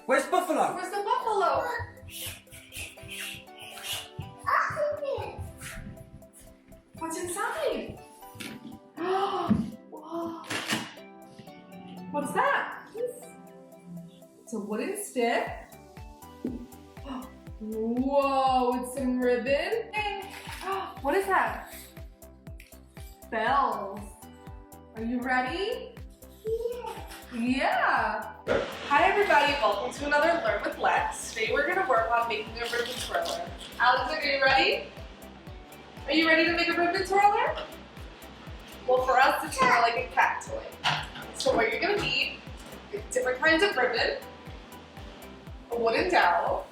Where's Buffalo? Where's the buffalo? What's inside? Whoa. What's that? It's a wooden stick. Whoa, it's some ribbon. What is that? Bells. Are you ready? Yeah. Hi everybody, welcome to another Learn with Lex. Today we're going to work on making a ribbon twirler. Alex, are you ready? Are you ready to make a ribbon twirler? Well, for us it's more like a cat toy. So what you're going to need is different kinds of ribbon, a wooden dowel.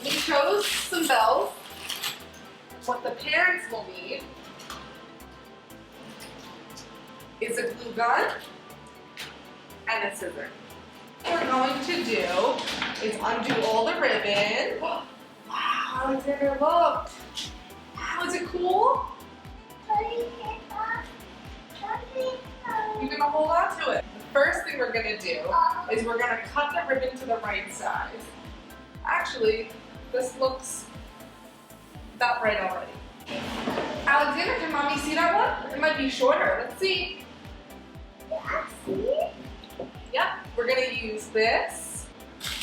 We chose some bells. What the parents will need is a glue gun and a scissor. What we're going to do is undo all the ribbon. Wow, Alexander, look. Wow, is it cool? You're going to hold on to it. The first thing we're going to do is we're going to cut the ribbon to the right size. Actually, this looks about right already. Alexander, can mommy see that one? It might be shorter. Let's see. Yep, we're going to use this.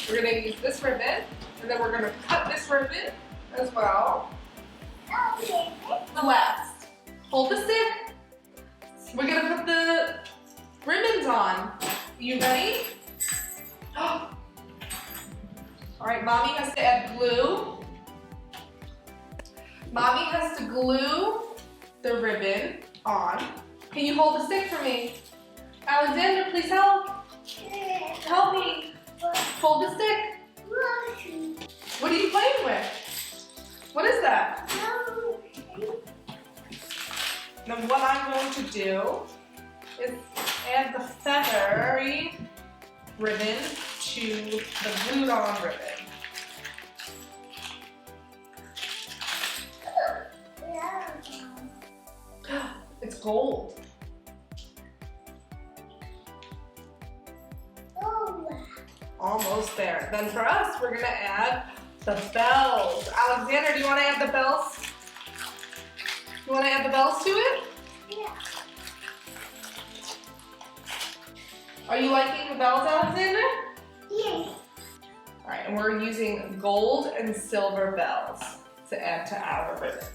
We're going to use this ribbon, and then we're going to cut this ribbon as well. The last. Hold the stick. We're going to put the ribbons on. You ready? All right, mommy has to add glue. Mommy has to glue the ribbon on. Can you hold the stick for me? Alexander, please help. Help me. Hold the stick. What are you playing with? What is that? Now what I'm going to do is add the feathery ribbon to the glued on ribbon. It's gold. Almost there. Then for us, we're gonna add the bells. Alexander, do you want to add the bells? You want to add the bells to it? Yeah. Are you liking the bells, Alexander? Yes. All right, and we're using gold and silver bells to add to our ribbon.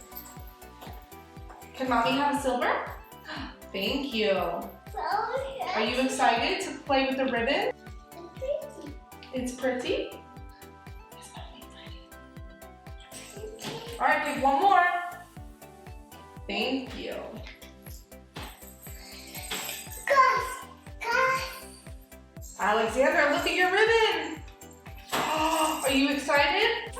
Can mommy have a silver? Thank you. Are you excited to play with the ribbon? It's pretty? It's pretty? All right, pick one more. Thank you. Alexander, look at your ribbon. Are you excited?